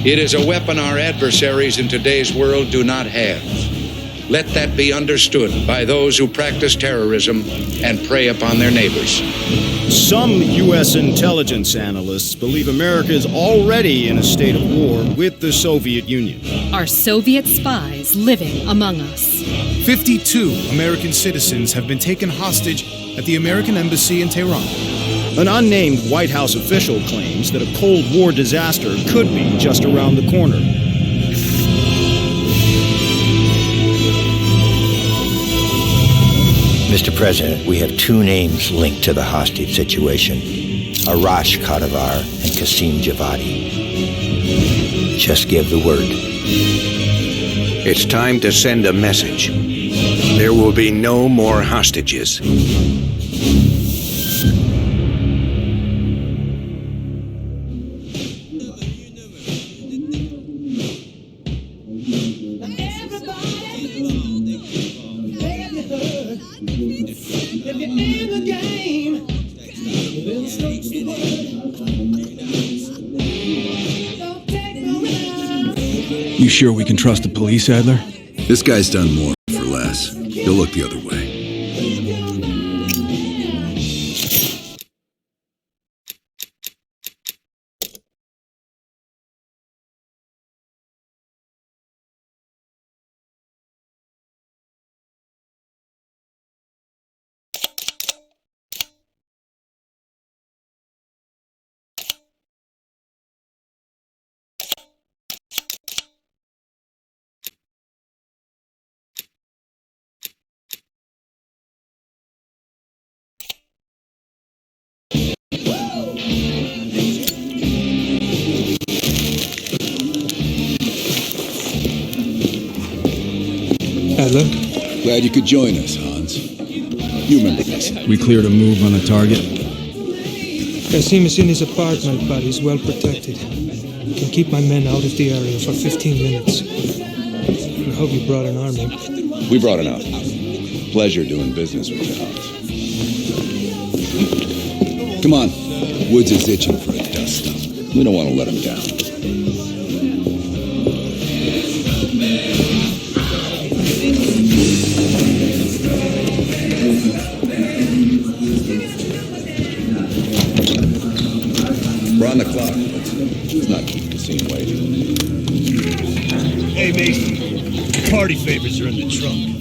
It is a weapon our adversaries in today's world do not have. Let that be understood by those who practice terrorism and prey upon their neighbors. Some U.S. intelligence analysts believe America is already in a state of war with the Soviet Union. Are Soviet spies living among us? 52 American citizens have been taken hostage at the American Embassy in Tehran. An unnamed White House official claims that a Cold War disaster could be just around the corner. Mr. President, we have two names linked to the hostage situation. Arash Kadivar and Qasim Javadi. Just give the word. It's time to send a message. There will be no more hostages. You sure we can trust the police, Adler? This guy's done more for less. He'll look the other way. Adler? Glad you could join us, Hans. You remember this. We cleared a move on the target? Qasim is in his apartment, but he's well protected. I can keep my men out of the area for 15 minutes. I hope you brought an army. We brought enough. Pleasure doing business with you, Hans. Come on. Woods is itching for a dust-up. We don't want to let him down. We're on the clock. Let's not keep Qasim waiting. Hey, Mason. Party favors are in the trunk.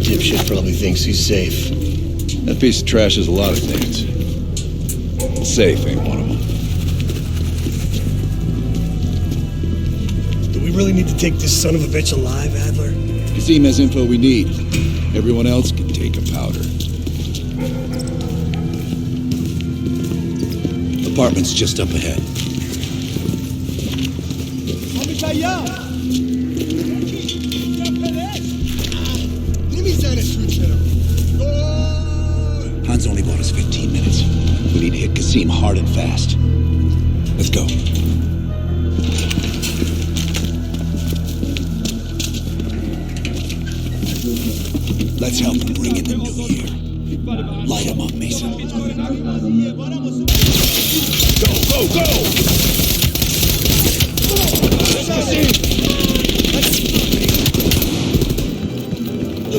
Dipshit probably thinks he's safe. That piece of trash is a lot of things. Safe ain't one of them. Do we really need to take this son of a bitch alive, Adler? Qasim has info we need. Everyone else can take a powder. Apartment's just up ahead. Hans only bought us 15 minutes. We need to hit Qasim hard and fast. Let's go. Let's help him bring in the new year. Light him up, Mason. Go, go, go! Let's Qasim!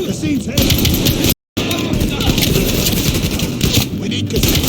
Qasim's head! We need Qasim!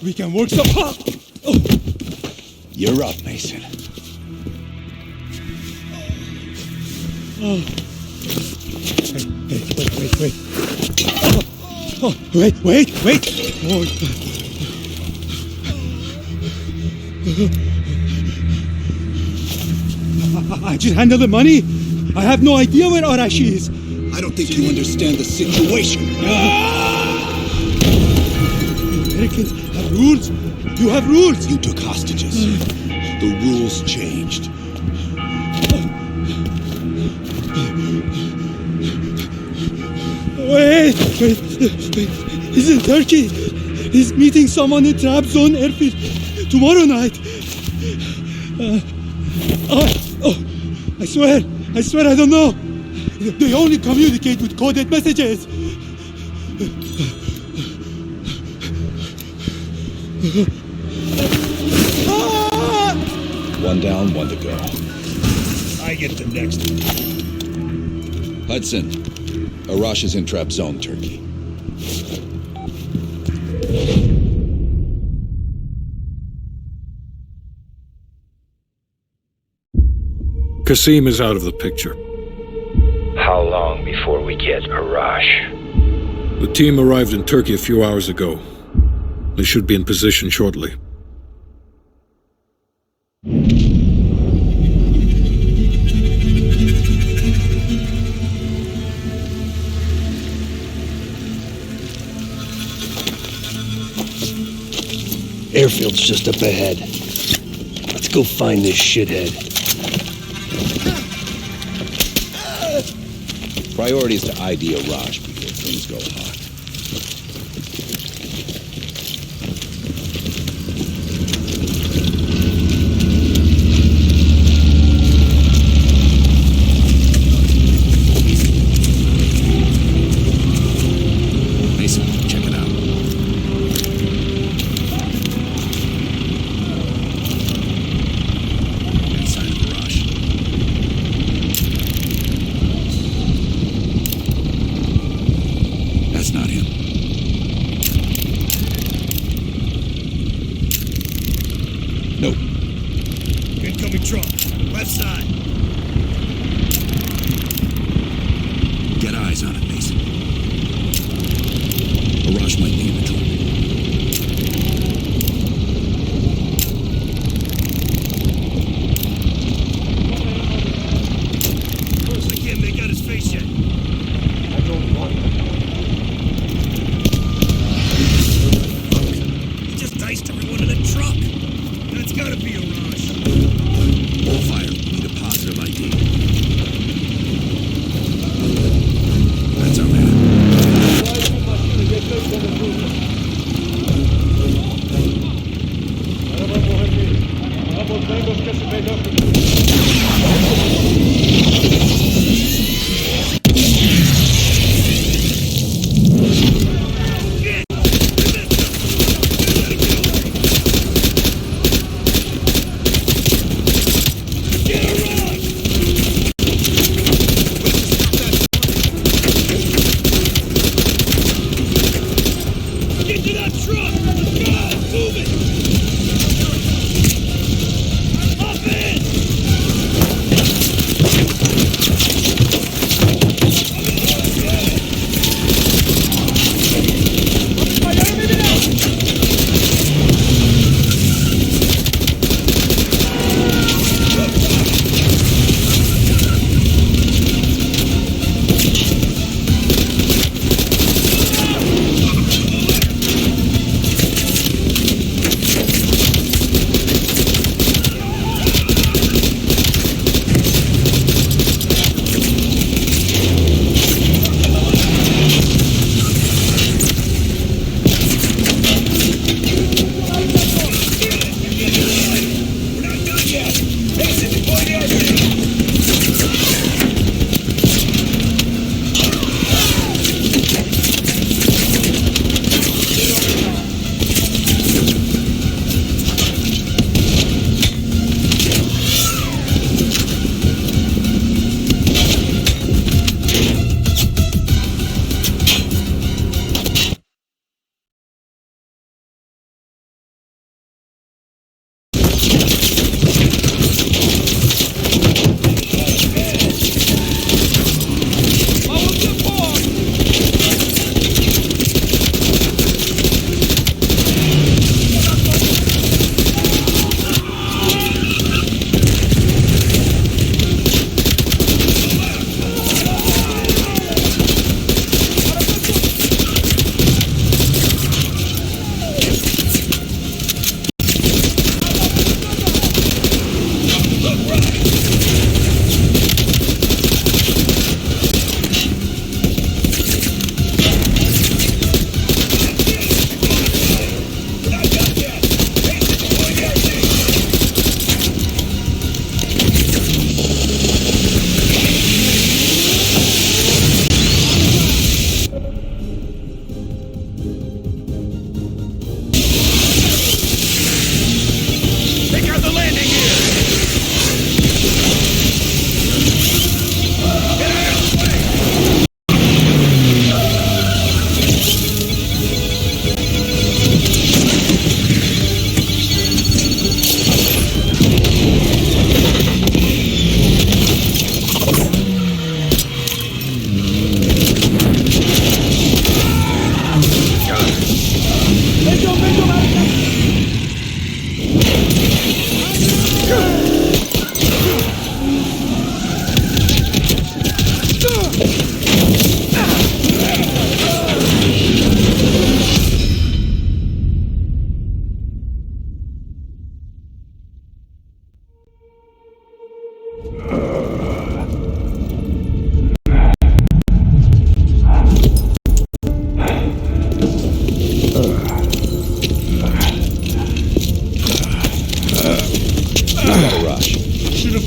We can work some... You're up, Mason. Hey, wait. Wait. Oh. I just handle the money. I have no idea where Arashi is. I don't think you understand the situation. Americans have rules. You have rules. You took hostages. The rules changed. Wait. He's in Turkey. He's meeting someone in Trabzon airfield tomorrow night. I swear I don't know. They only communicate with coded messages. One down, one to go. I get the next one. Hudson, Arash is in trap zone, Turkey. Kasim is out of the picture. How long before we get Arash? The team arrived in Turkey a few hours ago. They should be in position shortly. Airfield's just up ahead. Let's go find this shithead. Priority is to ID Arash before things go hot. Mason, check it out. Inside of Arash. That's not him. Nope. Incoming truck. Left side. Get eyes on it, Mason. Arash might be in the truck. I can't make out his face yet. I don't want it. He just diced everyone in the truck. That's gotta be Arash. All fire. Need a positive ID. That's our man.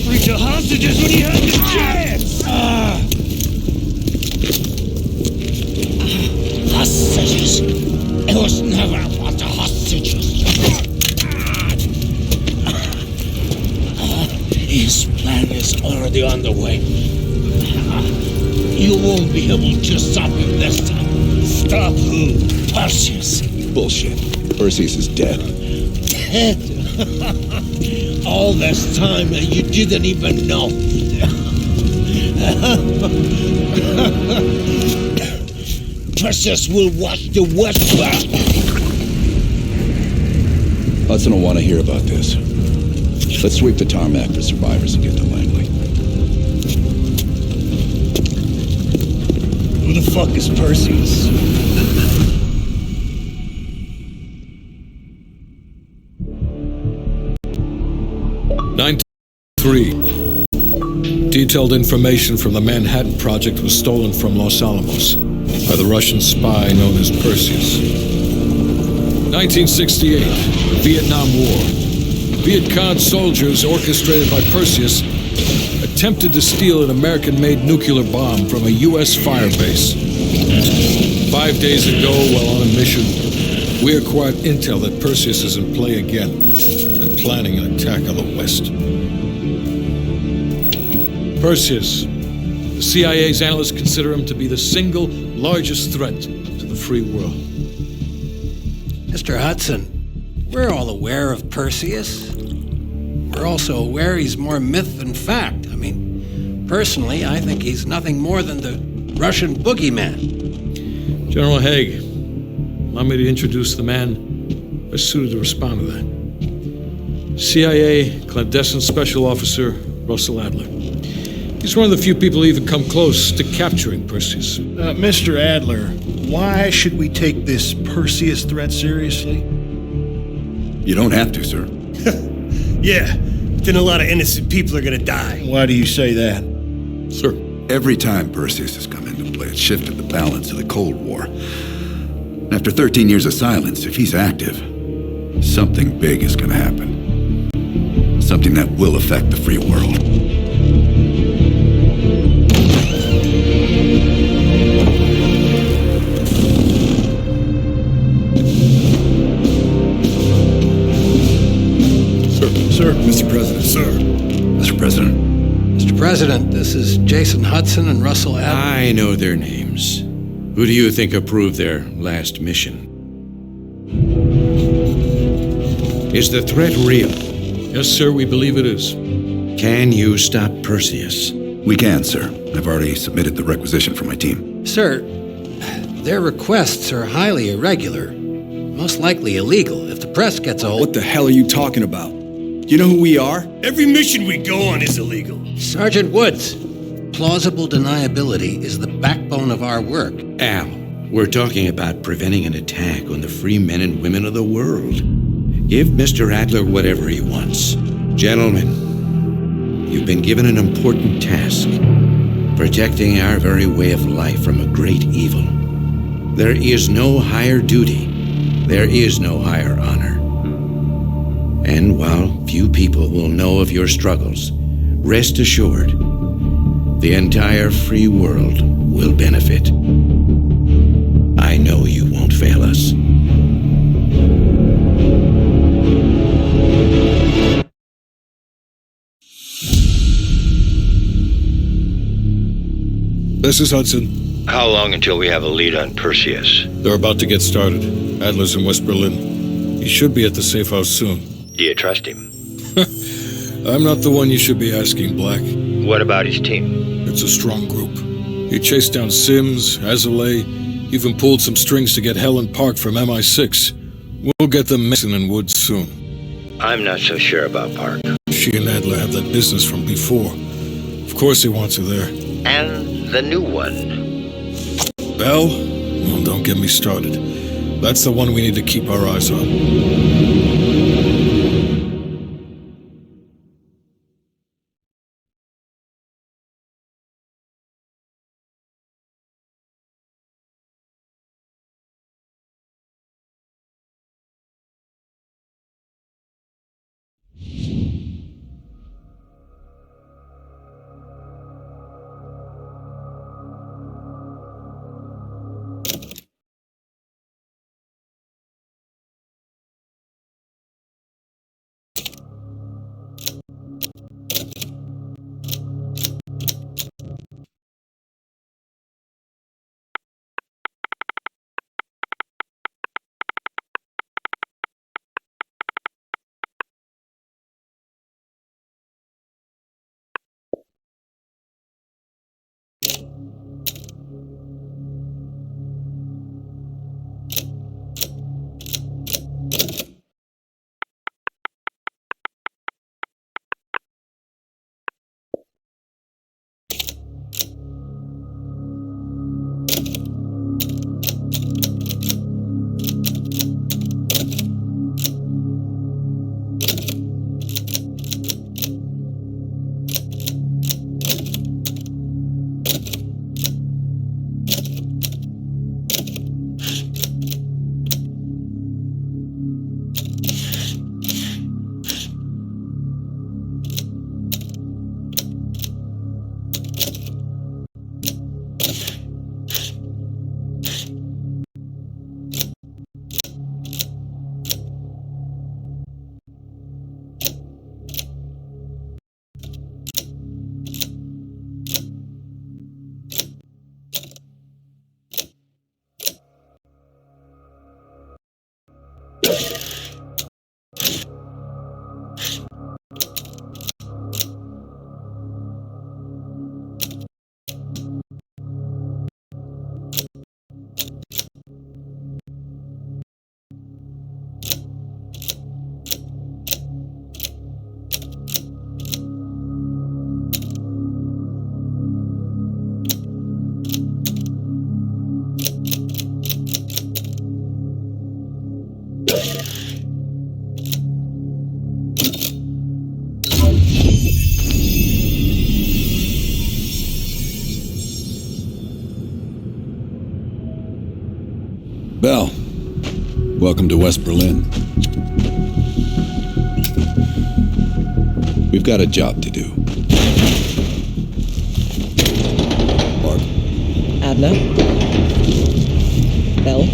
Free the hostages when you have the chance! Hostages? It was never about the hostages. His plan is already underway. You won't be able to stop him this time. Stop who? Perseus. Bullshit. Perseus is dead. Dead? All this time and you didn't even know. Perseus will watch the West Bank. Hudson will want to hear about this. Let's sweep the tarmac for survivors and get to Langley. Who the fuck is Perseus? Detailed information from the Manhattan Project was stolen from Los Alamos by the Russian spy known as Perseus. 1968, the Vietnam War. Viet Cong soldiers, orchestrated by Perseus, attempted to steal an American-made nuclear bomb from a U.S. firebase. 5 days ago, while on a mission, we acquired intel that Perseus is in play again and planning an attack on the West. Perseus. The CIA's analysts consider him to be the single largest threat to the free world. Mr. Hudson, we're all aware of Perseus. We're also aware he's more myth than fact. I mean, personally, I think he's nothing more than the Russian boogeyman. General Haig, allow me to introduce the man best suited to respond to that. CIA clandestine special officer Russell Adler. He's one of the few people who even come close to capturing Perseus. Mr. Adler, why should we take this Perseus threat seriously? You don't have to, sir. Yeah, but then a lot of innocent people are gonna die. Why do you say that? Sir. Every time Perseus has come into play, it shifted the balance of the Cold War. After 13 years of silence, if he's active, something big is gonna happen. Something that will affect the free world. Sir, Mr. President. Sir. Mr. President. Mr. President, this is Jason Hudson and Russell Adler. I know their names. Who do you think approved their last mission? Is the threat real? Yes, sir, we believe it is. Can you stop Perseus? We can, sir. I've already submitted the requisition for my team. Sir, their requests are highly irregular. Most likely illegal if the press gets a hold. What the hell are you talking about? You know who we are? Every mission we go on is illegal. Sergeant Woods, plausible deniability is the backbone of our work. Al, we're talking about preventing an attack on the free men and women of the world. Give Mr. Adler whatever he wants. Gentlemen, you've been given an important task, protecting our very way of life from a great evil. There is no higher duty. There is no higher honor. And while few people will know of your struggles, rest assured, the entire free world will benefit. I know you won't fail us. This is Hudson. How long until we have a lead on Perseus? They're about to get started. Adler's in West Berlin. He should be at the safe house soon. Do you trust him? I'm not the one you should be asking, Black. What about his team? It's a strong group. He chased down Sims, Azalea, even pulled some strings to get Helen Park from MI6. We'll get them Mason and Woods soon. I'm not so sure about Park. She and Adler have that business from before. Of course he wants her there. And the new one. Bell? Well, don't get me started. That's the one we need to keep our eyes on. Welcome to West Berlin. We've got a job to do. Mark. Adler. Bell.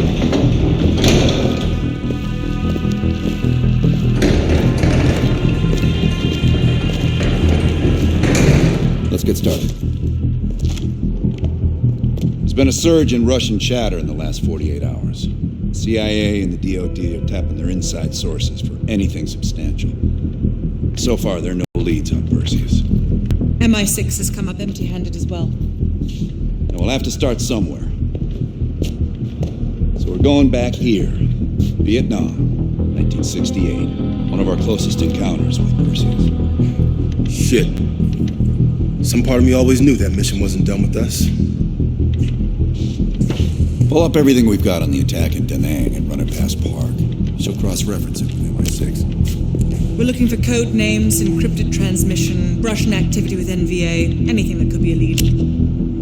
Let's get started. There's been a surge in Russian chatter in the last 48 hours. CIA and the DOD are tapping their inside sources for anything substantial. So far, there are no leads on Perseus. MI6 has come up empty-handed as well. And we'll have to start somewhere. So we're going back here. Vietnam, 1968. One of our closest encounters with Perseus. Shit. Some part of me always knew that mission wasn't done with us. Pull up everything we've got on the attack in Da Nang and run it past Park. She'll cross-reference it with MI6. We're looking for code names, encrypted transmission, Russian activity with NVA, anything that could be a lead.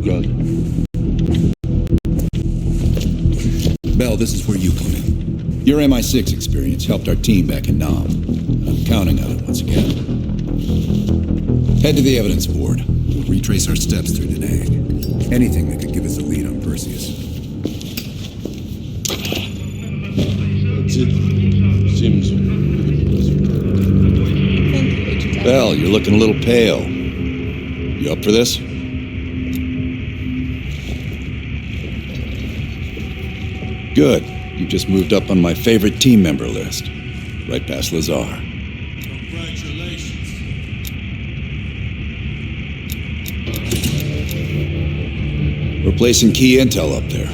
Good. Bell, this is where you come in. Your MI6 experience helped our team back in Nam. I'm counting on it once again. Head to the evidence board. We'll retrace our steps through Da Nang. Anything that could give us a lead on Perseus. That's it. Seems... Bell, you're looking a little pale. You up for this? Good. You just moved up on my favorite team member list. Right past Lazar. Congratulations. We're placing key intel up there.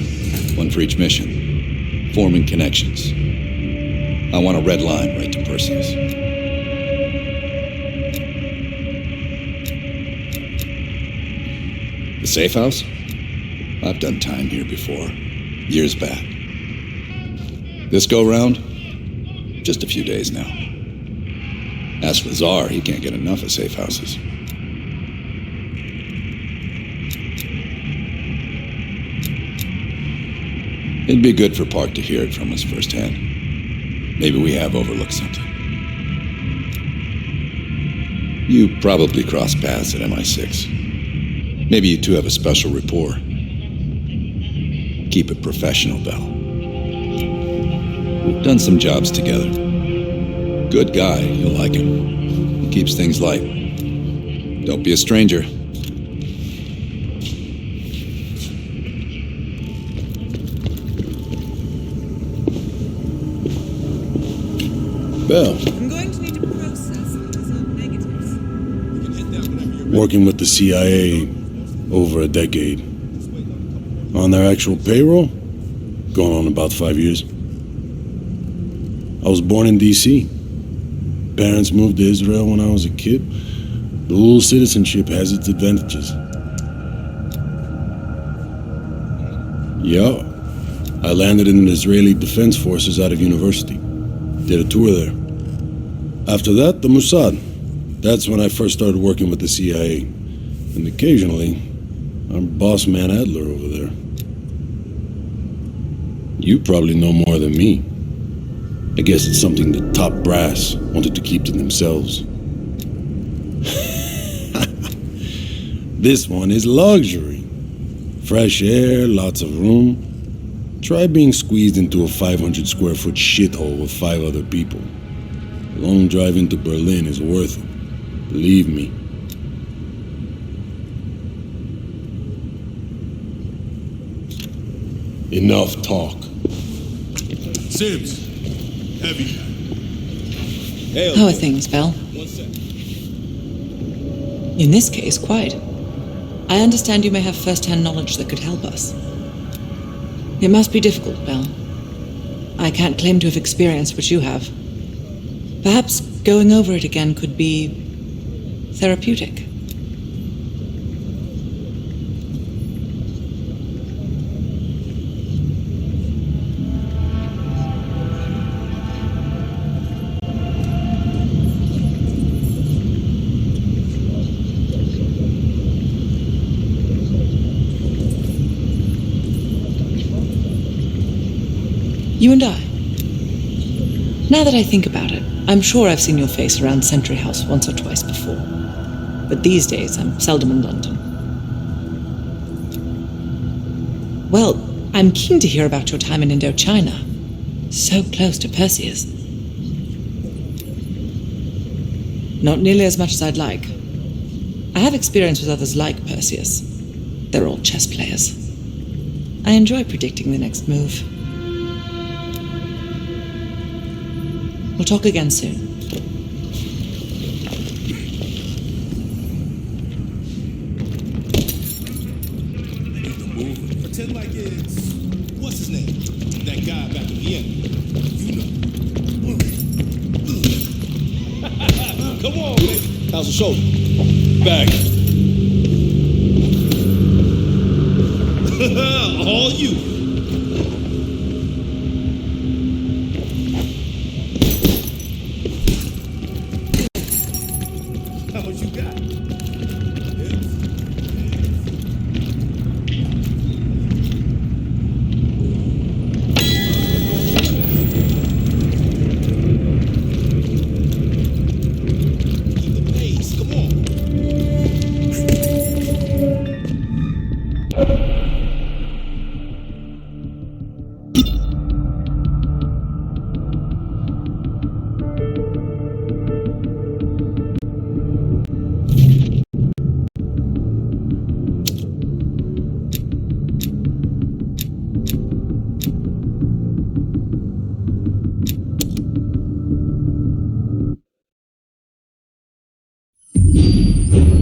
One for each mission. Forming connections. I want a red line right to Perseus. The safe house? I've done time here before. Years back. This go-round? Just a few days now. Ask Lazar, he can't get enough of safe houses. It'd be good for Park to hear it from us firsthand. Maybe we have overlooked something. You probably crossed paths at MI6. Maybe you two have a special rapport. Keep it professional, Bell. We've done some jobs together. Good guy, you'll like him. He keeps things light. Don't be a stranger. Bell. I'm going to need to process some unresolved negatives. Working with the CIA over a decade. On their actual payroll, going on about 5 years. I was born in D.C. Parents moved to Israel when I was a kid. Dual citizenship has its advantages. Yeah, I landed in the Israeli Defense Forces out of university. Did a tour there. After that, the Mossad. That's when I first started working with the CIA. And occasionally, I'm boss man Adler over there. You probably know more than me. I guess it's something the top brass wanted to keep to themselves. This one is luxury. Fresh air, lots of room. Try being squeezed into a 500 square foot shithole with 5 other people. A long drive into Berlin is worth it. Believe me. Enough talk. Sims, heavy. How are things, Bell? In this case, quite. I understand you may have first-hand knowledge that could help us. It must be difficult, Bell. I can't claim to have experienced what you have. Perhaps going over it again could be therapeutic. You and I, Now that I think about it, I'm sure I've seen your face around Sentry House once or twice before. But these days, I'm seldom in London. Well, I'm keen to hear about your time in Indochina. So close to Perseus. Not nearly as much as I'd like. I have experience with others like Perseus. They're all chess players. I enjoy predicting the next move. We'll talk again soon. Pretend like it's... What's his name? That guy back in the end. You know. Come on, baby. How's the shoulder? Back. All you. How much you got?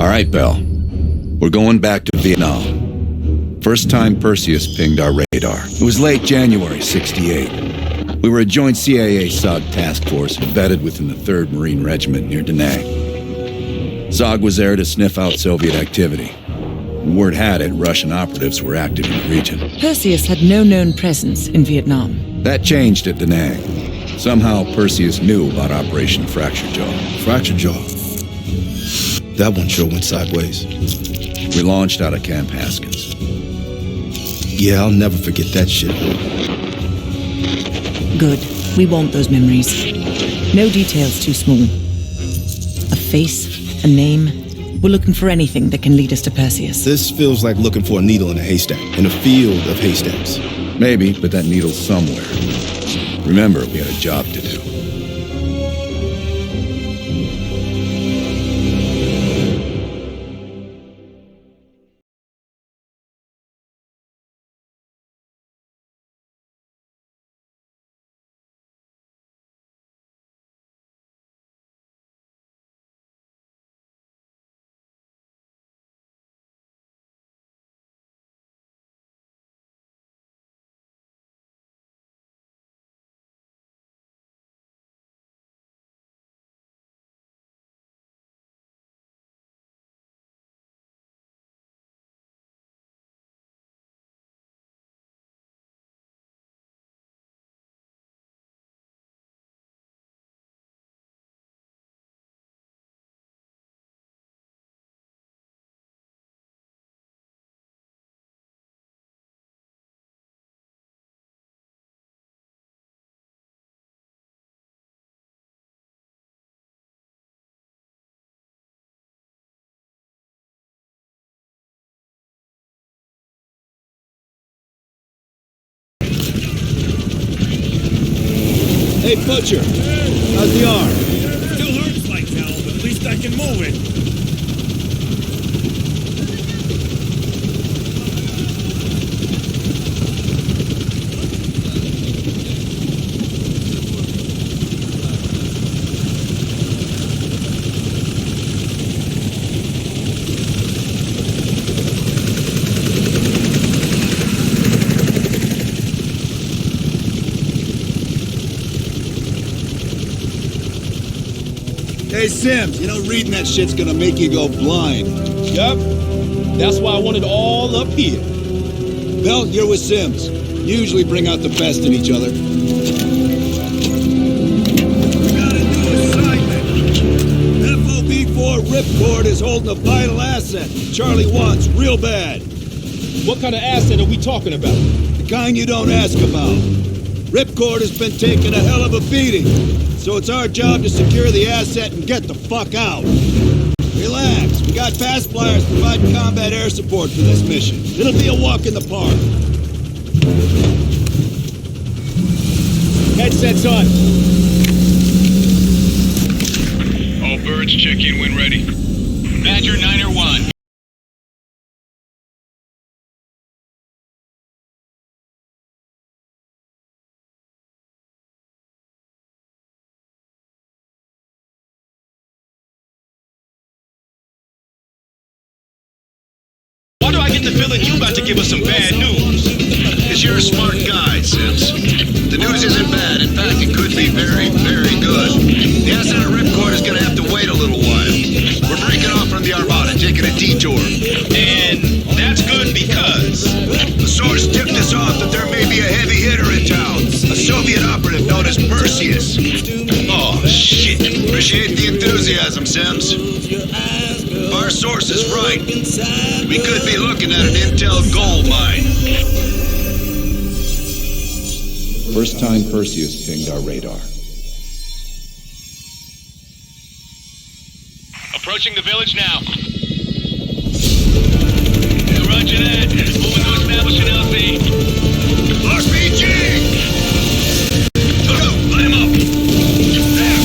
All right, Bell. We're going back to Vietnam. First time Perseus pinged our radar. It was late January, '68. We were a joint CIA-SOG task force embedded within the 3rd Marine Regiment near Da Nang. SOG was there to sniff out Soviet activity. And word had it Russian operatives were active in the region. Perseus had no known presence in Vietnam. That changed at Da Nang. Somehow Perseus knew about Operation Fracture Jaw. Fracture Jaw? That one sure went sideways. We launched out of Camp Haskins. Yeah, I'll never forget that shit. Good. We want those memories. No details too small. A face, a name. We're looking for anything that can lead us to Perseus. This feels like looking for a needle in a haystack, in a field of haystacks. Maybe, but that needle's somewhere. Remember, we had a job to do. Hey, Butcher. How's the arm? Still hurts like hell, but at least I can move it. Hey, Sims, you know reading that shit's gonna make you go blind. Yup. That's why I want it all up here. Bell, you're with Sims. You usually bring out the best in each other. We got a new assignment. FOB-4 Ripcord is holding a vital asset Charlie wants real bad. What kind of asset are we talking about? The kind you don't ask about. Ripcord has been taking a hell of a beating, so it's our job to secure the asset and get the fuck out. Relax, we got fast flyers providing combat air support for this mission. It'll be a walk in the park. Headsets on. All birds, check in when ready. Badger 9-1. Why do I get the feeling you about to give us some bad news? Because you're a smart guy, Sims. The news isn't bad. In fact, it could be very, very good. The asset at Ripcord is going to have to wait a little while. We're breaking off from the Armada, taking a detour. And that's good because the source tipped us off that there may be a heavy hitter in town. A Soviet operative known as Perseus. Oh, shit. Appreciate the enthusiasm, Sims. If our source is right, we could be looking at an intel gold mine. First time Perseus pinged our radar. Approaching the village now. Yeah, roger that. Moving to establish an LZ. RPG! Go, light him up! There!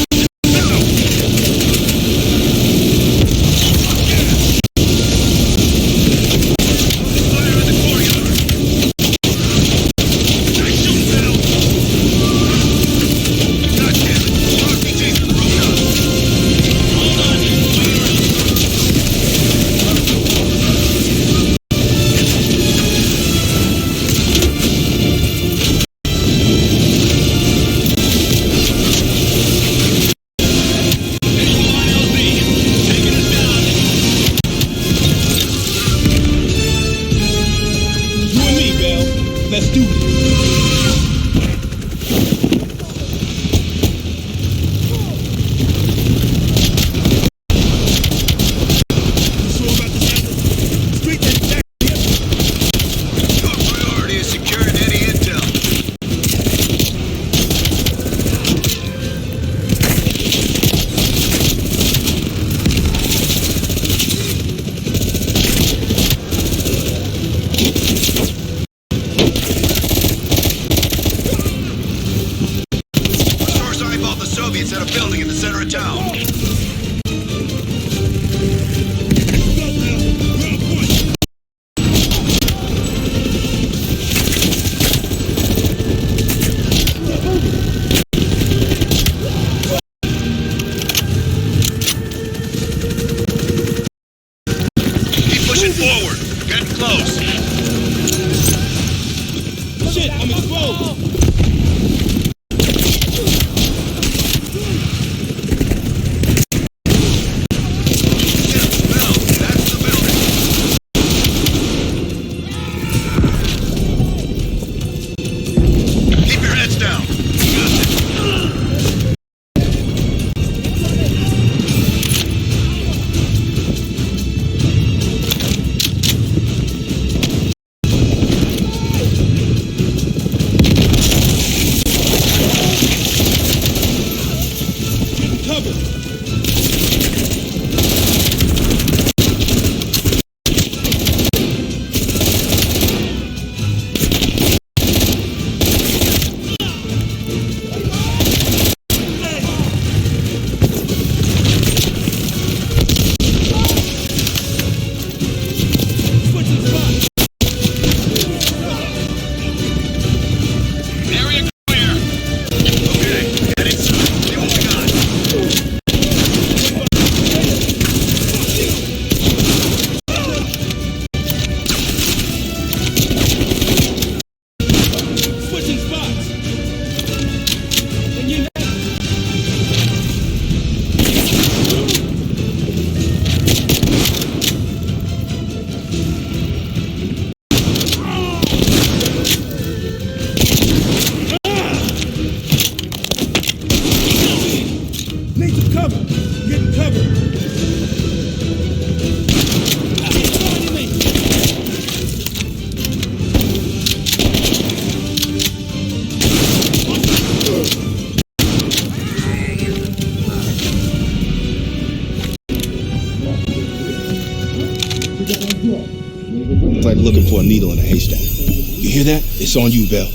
It's like looking for a needle in a haystack. You hear that? It's on you, Bell.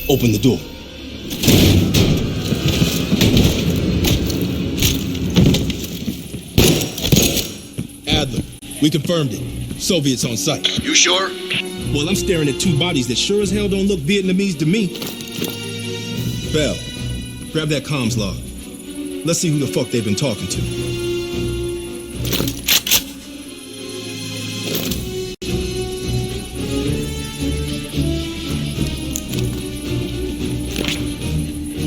Open the door. Adler, we confirmed it. Soviets on site. You sure? Well, I'm staring at two bodies that sure as hell don't look Vietnamese to me. Bell, grab that comms log. Let's see who the fuck they've been talking to.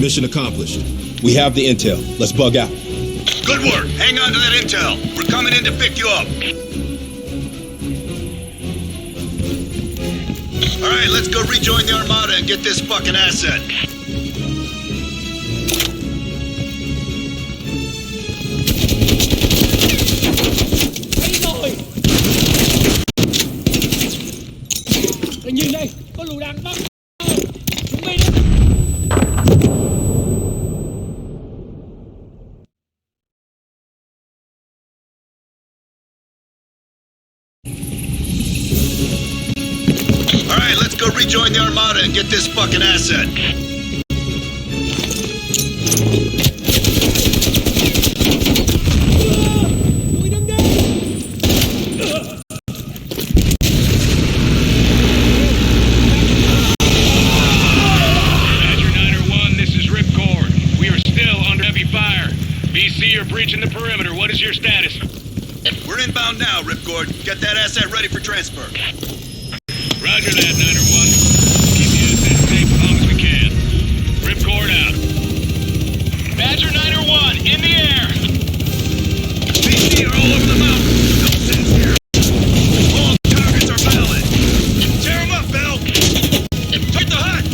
Mission accomplished. We have the intel. Let's bug out. Good work. Hang on to that intel. We're coming in to pick you up. All right, let's go rejoin the Armada and get this fucking asset. Anh nhìn đây, có lũ đang bắt. Chúng mày đấy. All right, let's go rejoin the Armada and get this fucking asset. You're breaching the perimeter. What is your status? We're inbound now, Ripcord. Get that asset ready for transfer. Roger that, Niner 1. Keep the asset safe as long as we can. Ripcord out. Badger Niner 1, in the air! BC are all over the mountain. No sense here. All targets are valid. Tear them up, Bell! Take the huts!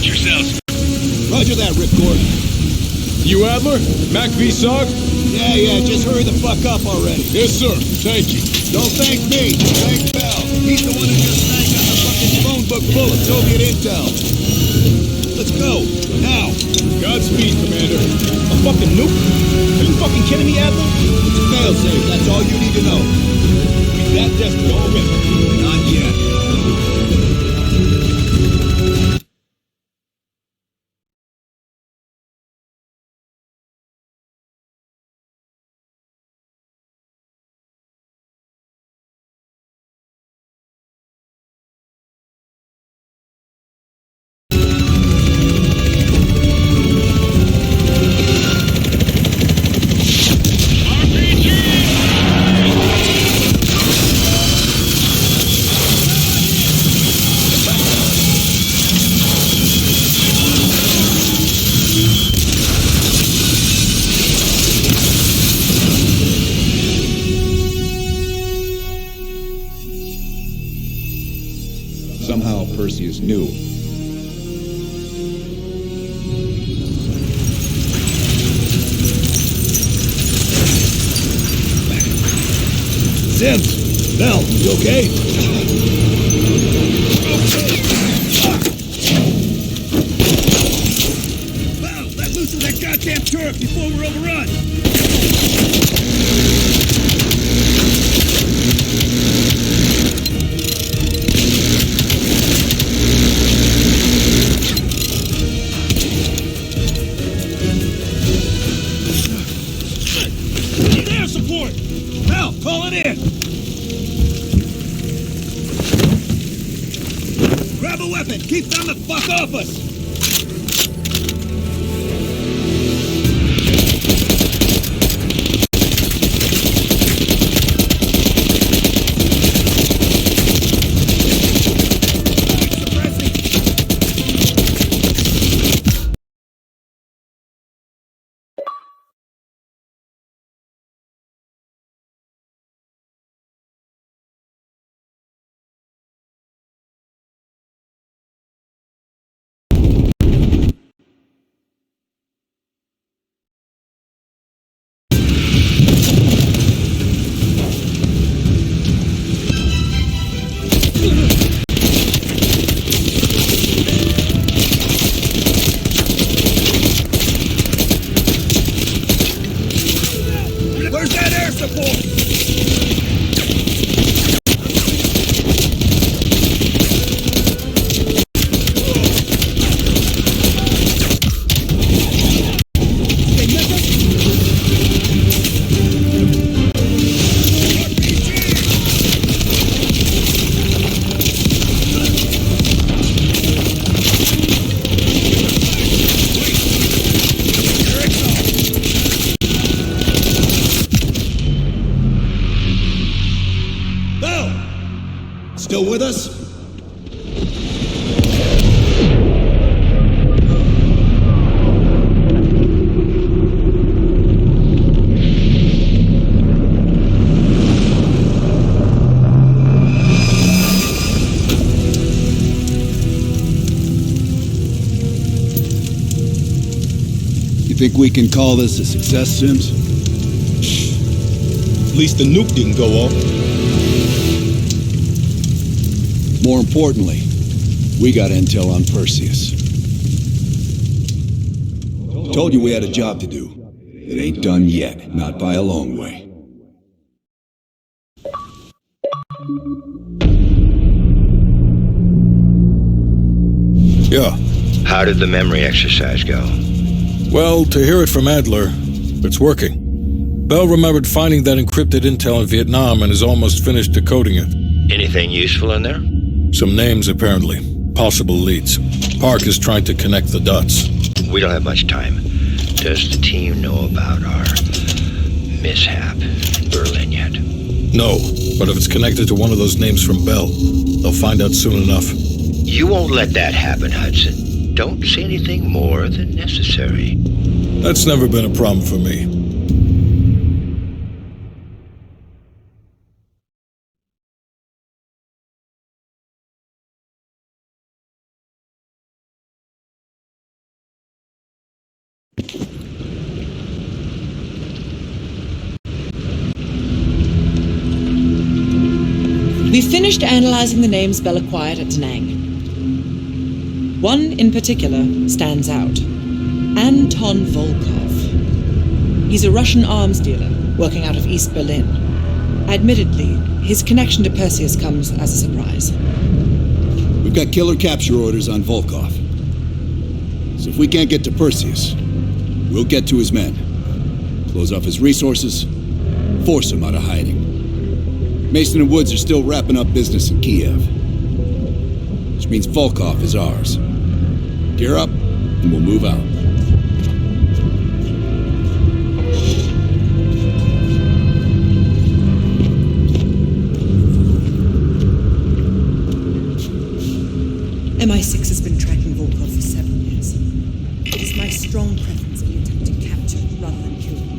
Watch yourselves. Roger that, Ripcord. You Adler? Mac V. Sog? Yeah, just hurry the fuck up already. Yes, sir. Thank you. Don't thank me. Thank Bell. He's the one who just snagged us a fucking phone book full of Soviet intel. Let's go. Now. Godspeed, Commander. A fucking nuke? Are you fucking kidding me, Adler? It's a failsafe. That's all you need to know. We that desperate already. Not yet. Somehow Perseus knew. Sims! Bell, you okay? Well, let loose of that goddamn turret before we're overrun! Air support! Bell, call it in! Grab a weapon! Keep them the fuck off us! Where's that air support? Still with us? You think we can call this a success, Sims? At least the nuke didn't go off. More importantly, we got intel on Perseus. Told you we had a job to do. It ain't done yet, not by a long way. Yeah. How did the memory exercise go? Well, to hear it from Adler, it's working. Bell remembered finding that encrypted intel in Vietnam and is almost finished decoding it. Anything useful in there? Some names, apparently. Possible leads. Park is trying to connect the dots. We don't have much time. Does the team know about our mishap in Berlin yet? No, but if it's connected to one of those names from Bell, they'll find out soon enough. You won't let that happen, Hudson. Don't say anything more than necessary. That's never been a problem for me. We finished analyzing the names Bell acquired at Da Nang. One in particular stands out. Anton Volkov. He's a Russian arms dealer working out of East Berlin. Admittedly, his connection to Perseus comes as a surprise. We've got killer capture orders on Volkov. So if we can't get to Perseus, we'll get to his men. Close off his resources, force him out of hiding. Mason and Woods are still wrapping up business in Kiev. Which means Volkov is ours. Gear up, and we'll move out. MI6 has been tracking Volkov for 7 years. It is my strong preference that we attempt to capture rather than kill him.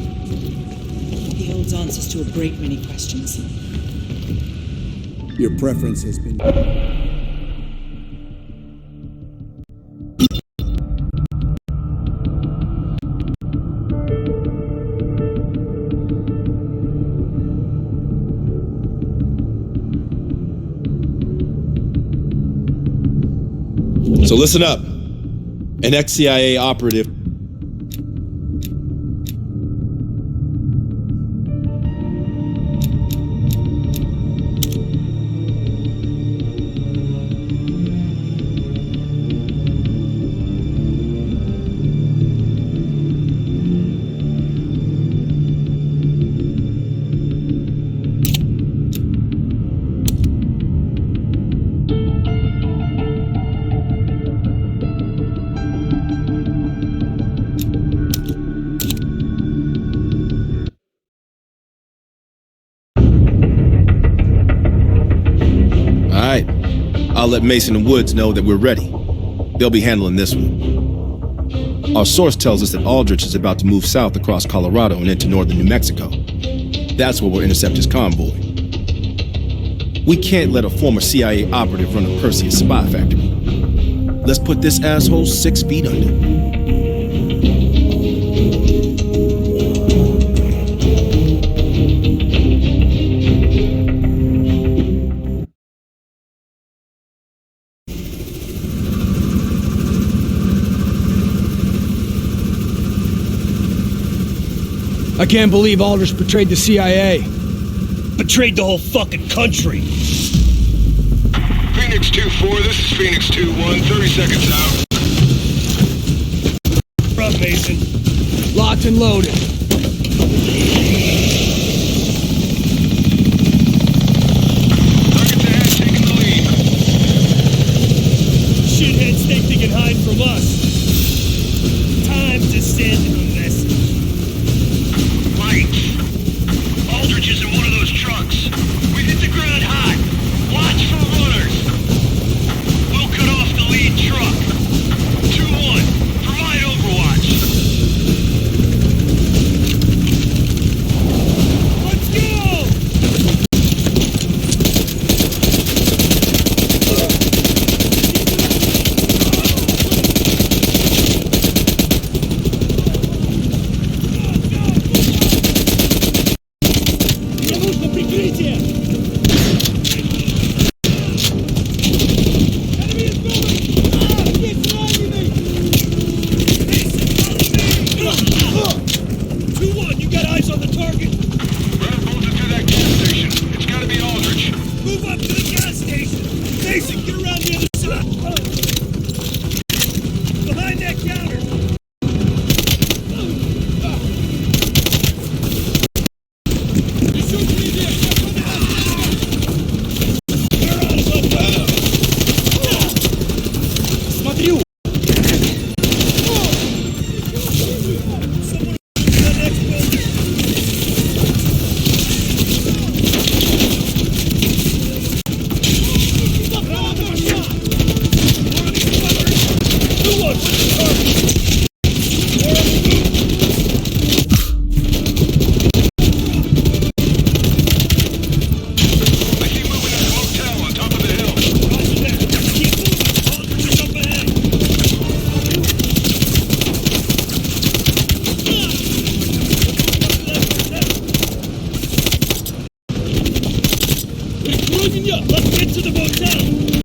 He holds answers to a great many questions. Your preference has been... So listen up. An ex-CIA operative. I'll let Mason and Woods know that we're ready. They'll be handling this one. Our source tells us that Aldrich is about to move south across Colorado and into northern New Mexico. That's where we'll intercept his convoy. We can't let a former CIA operative run a Perseus spy factory. Let's put this asshole 6 feet under. I can't believe Aldrich betrayed the CIA. Betrayed the whole fucking country. Phoenix 2-4, this is Phoenix 2-1, 30 seconds out. We're up, Mason. Locked and loaded. Targets ahead, taking the lead. Shitheads think they can hide from us. Time to send them a message. Aldrich is in one of those trucks. We hit the ground hot. Watch for runners. We'll cut off the lead truck. 2-1. Provide overwatch. Let's go! Get to the motel!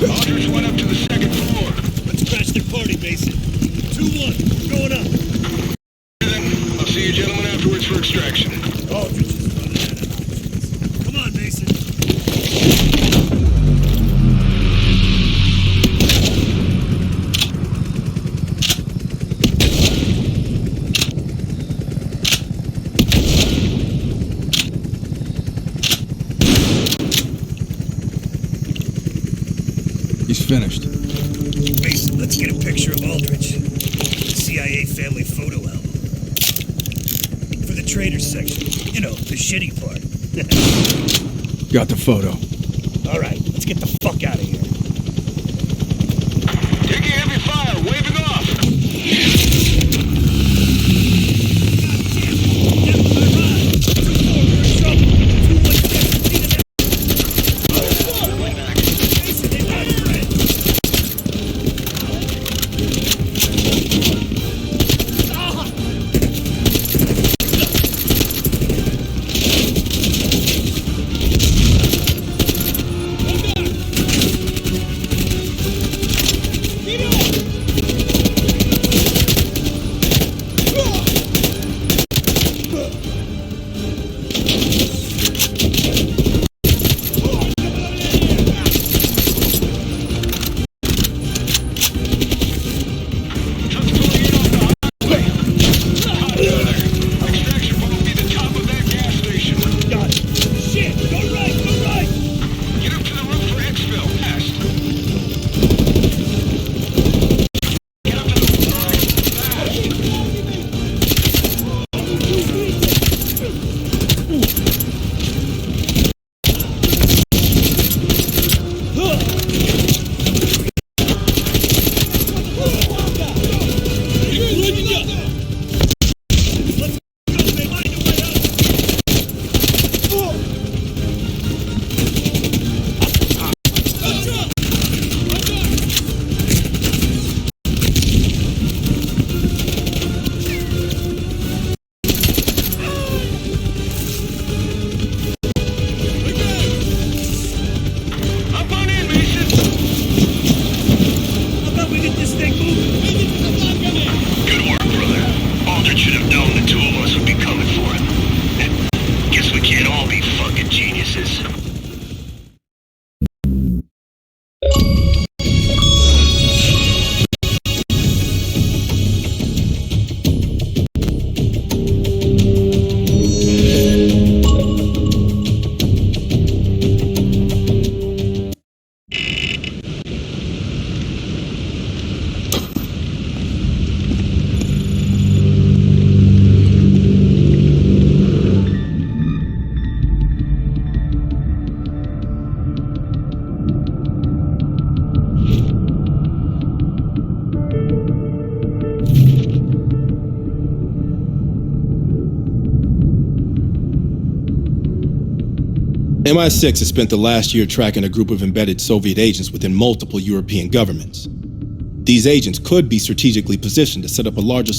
Aldrich went up to the second floor. Let's crash their party, Mason. 2-1, going up. Then I'll see you gentlemen afterwards for extraction. Aldrich is running out of options. Come on, Mason. He's finished. Mason, let's get a picture of Aldrich. The CIA family photo album. For the traders section. You know, the shitty part. Got the photo. All right, let's get the fuck out of here. Taking heavy fire, waving off. MI6 has spent the last year tracking a group of embedded Soviet agents within multiple European governments. These agents could be strategically positioned to set up a larger